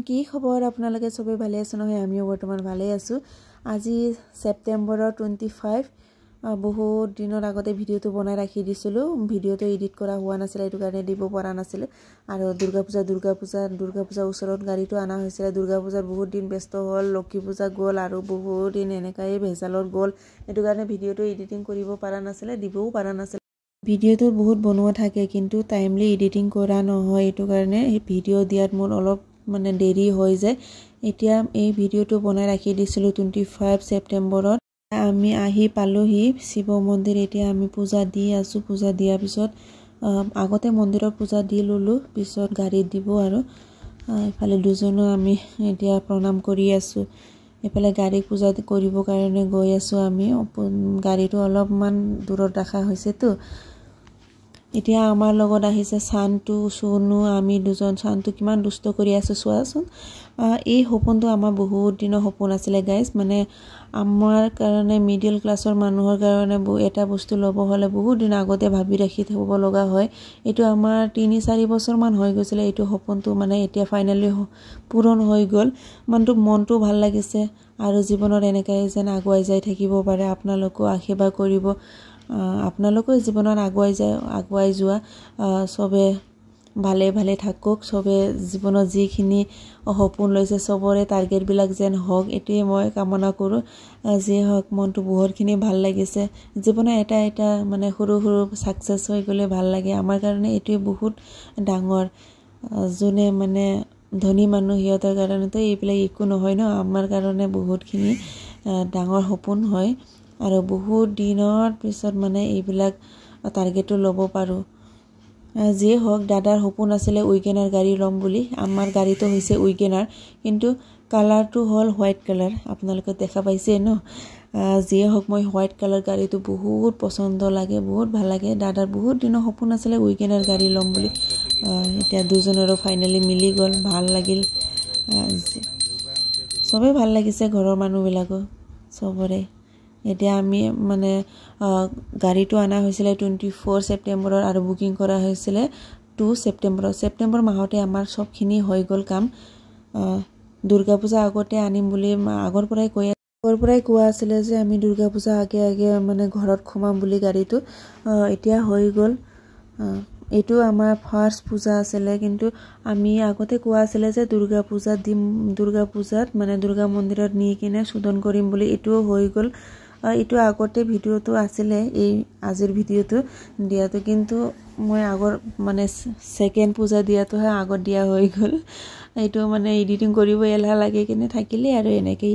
কি খবৰ আপোনালোকে সবে ভালে আছে নহয় আমিও বৰ্তমান ভালে আছো আজি সেপ্টেম্বৰৰ 25 বহুত দিনৰ আগতে ভিডিওটো বনাই ৰাখি দিছিলো ভিডিওটো এডিট কৰা হোৱা নাছিল এটো কাৰণে দিব পৰা নাছিল আৰু দুৰ্গা পূজা ওচৰত গাড়ীটো আনা হৈছিল দুৰ্গা পূজাৰ বহুত দিন ব্যস্ত হ'ল লক্ষী পূজা গ'ল আৰু বহুত দিন এনেকাই ভেজালৰ গ'ল এটো কাৰণে ভিডিওটো এডিটিং কৰিব পৰা নাছিল দিবও পৰা নাছিল ভিডিওটো বহুত বনোৱা থাকে কিন্তু টাইমলি এডিটিং কৰা নহয় এটো কাৰণে এই ভিডিও দিয়াত মোৰ অলপ মানে দেৰি হৈ যায় এতিয়া এই ভিডিওটো বনাই ৰাখি দিছিলো 25 সেপ্টেম্বৰত আমি আহি পালোহি শিৱ মন্দিৰ এতিয়া আমি পূজা দি আছো পূজা দিয়াৰ পিছত আগতে মন্দিৰৰ পূজা দি ললো পিছত গাড়ী দিব আৰু ইফালে দুজনো আমি এতিয়া প্ৰণাম কৰি আছো এফালে গাড়ী পূজা কৰিব কাৰণে গৈ আছো আমি গাড়ীটো অলপমান দূৰত ৰাখা হৈছে তো এতিয়া আমাৰ লগত আহিছে শান্তু সোনু আমি দুজন শান্তু কিমান দুষ্ট কৰি আছে চোৱাচোন এই সপোনটো আমাৰ বহুত দিনৰ সপোন আছিল গাইস মানে আমাৰ কাৰণে মিডল ক্লাছৰ মানুহৰ কাৰণে এটা বস্তু ল'ব হলে বহুত দিন আগতে ভাবি ৰাখি থব লগা হয় এটো আমাৰ 3-4 বছৰ মান হৈ গৈছিল এটো সপোনটো মানে এতিয়া ফাইনালি পূৰণ হৈ গল মনটো ভাল লাগিছে আৰু জীৱনত এনেকৈ যেন আগুৱাই যাই থাকিব পাৰে আপোনালোকো আশীৰ্বাদ কৰিব আপোনালোকৰ জীৱনত আগুৱাই যোৱা সবে ভালে থাকক সবে জীৱনত যিখিনি সপোন লৈছে সবৰে টাৰ্গেট বিলাক যেন হওক এটোৱে মই কামনা কৰো যে হওক মনটো বহুতখিনি ভাল লাগিছে জীৱনত এটা মানে সৰু সাকসেস হৈ গলে ভাল লাগে আমাৰ কাৰণে এটোৱে বহুত ডাঙৰ জনে মানে ধনী মানুহ হিয়তৰ কাৰণে তো এইবিলাক একো নহয় ন আমাৰ কাৰণে বহুতখিনি ডাঙৰ সপোন হয় আৰু বহুত দিনৰ পিছত মানে এইবিলাক টাৰ্গেটটো ল'ব পাৰো যে হওক দাদাৰ সপোন আছিল উইগেনাৰ গাড়ী লম বুলি আমাৰ গাড়ীটো হৈছে উইগেনাৰ কিন্তু কালাৰটো হল হোৱাইট কালাৰ আপোনালোকে দেখা পাইছে ন যে হওক মই হোৱাইট কালাৰ গাড়ীটো বহুত পছন্দ লাগে বহুত ভাল লাগে দাদাৰ বহুত দিনৰ সপোন আছিল উইগেনাৰ গাড়ী লম বুলি এতিয়া দুজনৰো ফাইনালি মিলি গল ভাল লাগিল সবে ভাল লাগিছে ঘৰৰ মানুহবিলাকো সবৰে এতিয়া আমি মানে গাড়ীটো আনা হৈছিল 24 সেপ্টেম্বৰৰ আৰু বুকিং কৰা হৈছিল 2 সেপ্টেম্বৰ মাহতে আমাৰ সবখিনি হৈ গল কাম দুৰ্গা পূজা আগতে আনিম বুলি আগৰ পৰাই কোৱা আছিল যে আমি দুৰ্গা পূজা আগে মানে ঘৰত খমাম বুলি গাড়ীটো এতিয়া হৈ গল এটো আমাৰ ফাৰ্স্ট পূজা আছিল কিন্তু আমি আগতে কোৱা আছিল যে দুৰ্গা পূজাত মানে দুৰ্গা মন্দিৰত নি কিনে সুদন কৰিম বুলি এটো হৈ গল এটো আগতে ভিডিওটো আছিল এই আজিৰ ভিডিওটো দিয়াটো কিন্তু মই আগৰ মানে সেকেন্ড পূজা দিয়াটোহে আগত দিয়া হৈ গল এটো মানে এডিটিং কৰিব এলাহ লাগে কিনে থাকিলে আৰু এনেকৈ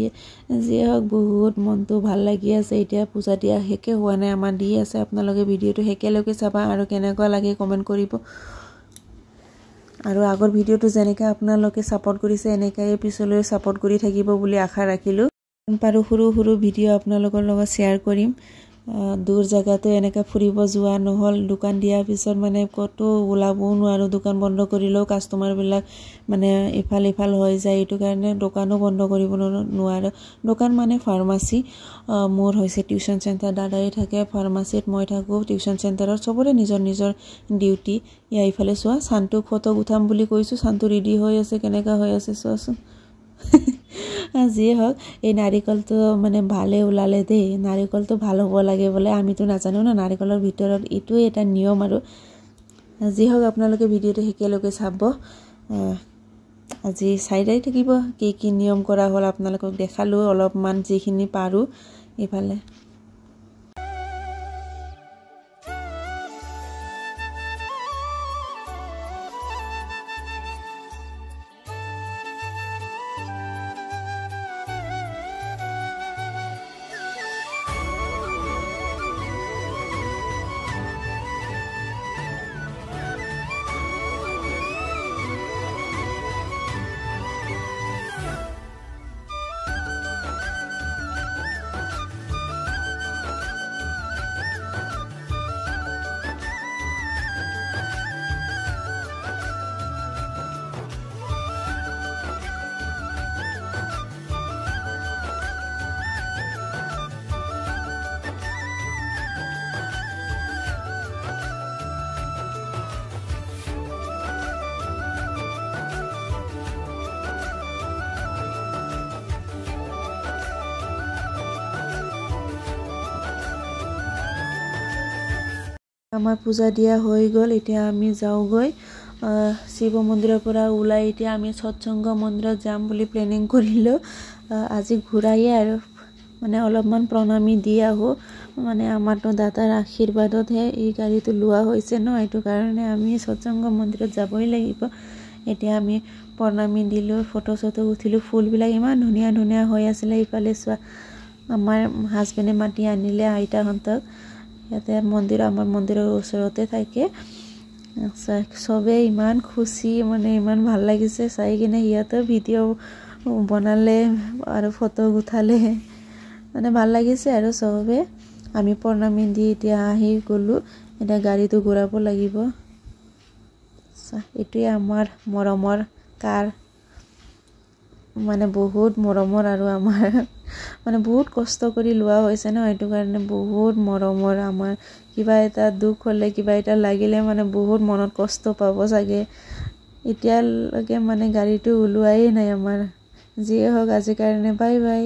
যে হওক বহুত মনটো ভাল লাগি আছে এতিয়া পূজা দিয়া হেকে হোৱা নাই আমাৰ দি আছে আপোনালোকে ভিডিওটো হেকেলৈকে চাবা আৰু কেনেকুৱা লাগে কমেন্ট কৰিব আৰু আগৰ ভিডিওটো যেনেকৈ আপোনালোকে সাপোৰ্ট কৰিছে এনেকৈ পিছলৈ সাপোৰ্ট কৰি থাকিব বুলি আশা ৰাখিলো পাৰো সৰু ভিডিও আপোনালোকৰ লগত শেয়াৰ কৰিম দূৰ জায়গাটো এনেকা ফুৰিব যোৱা নহল দোকান দিয়াৰ পিছত মানে কতো ওলাবও নোৱাৰো দোকান বন্ধ কৰিলেও কাস্টমাৰ বিলাক মানে ইফাল হৈ যায় এটো কাৰণে দোকানো বন্ধ কৰিব নোৱাৰো দোকান মানে ফাৰ্মাসী মোৰ হৈছে টিউশন চেণ্টাৰ দাদাই থাকে ফাৰ্মাসীত মই থাকো টিউশন চেণ্টাৰত সবৰে নিজৰ ডিউটি ইয়া ইফালে চোৱা শান্তু ফটো উঠাম বুলি কৈছো শান্তু ৰেডি হৈ আছে কেনেকা হৈ আছে চোৱাচোন আজি হওক এই নাৰিকলটো মানে ভালে ওলালে দেই নাৰিকলটো ভাল হ'ব লাগে বলে আমিতো নাজানো না নাৰিকলৰ ভিতৰত এটো এটা নিয়ম আৰু আজি হওক আপোনালোকে ভিডিওটো হেকেলৈকে চাব আজি চাইডাই থাকিব কি নিয়ম কৰা হল আপোনালোকক দেখালো অলপমান যিখিনি পাৰো ইফালে আমাৰ পূজা দিয়া হৈ গ'ল এতিয়া আমি যাওঁগৈ শিৱ মন্দিৰৰ পৰা ওলাই এতিয়া আমি সৎসংগ মন্দিৰত যাম বুলি প্লেনিং কৰিলোঁ আজি ঘূৰায়ে আৰু মানে অলপমান প্ৰণামী দি আহোঁ মানে আমাৰতো দাদাৰ আশীৰ্বাদতহে এই গাড়ীটো লোৱা হৈছে ন এইটো কাৰণে আমি সৎসংগ মন্দিৰত যাবই লাগিব এতিয়া আমি প্ৰণামী দিলোঁ ফটো চটো উঠিলোঁ ফুলবিলাক ইমান ধুনীয়া ধুনীয়া হৈ আছিলে ইফালে চোৱা আমাৰ হাজবেণ্ডে মাতি আনিলে আইতাহঁতক ইয়াতে মন্দিৰ আমাৰ মন্দিৰৰ ওচৰতে থাকে চবে ইমান খুশি মানে ইমান ভাল লাগিছে চাই কিনে সিহঁতৰ ভিডিঅ' বনালে আৰু ফটো উঠালে মানে ভাল লাগিছে আৰু চবে আমি প্ৰণামী দি এতিয়া আহি গ'লোঁ এতিয়া গাড়ীটো ঘূৰাব লাগিব এইটোৱে আমাৰ মৰমৰ কাৰ মানে বহুত মৰমৰ আৰু আমাৰ মানে বহুত কষ্ট কৰি লোৱা হৈছে ন এইটো কাৰণে বহুত মৰমৰ আমাৰ কিবা এটা দুখ হ'লে কিবা এটা লাগিলে মানে বহুত মনত কষ্ট পাব চাগে এতিয়ালৈকে মানে গাড়ীটো ওলোৱাই নাই আমাৰ যিয়ে হওক আজিৰ কাৰণে বাই বাই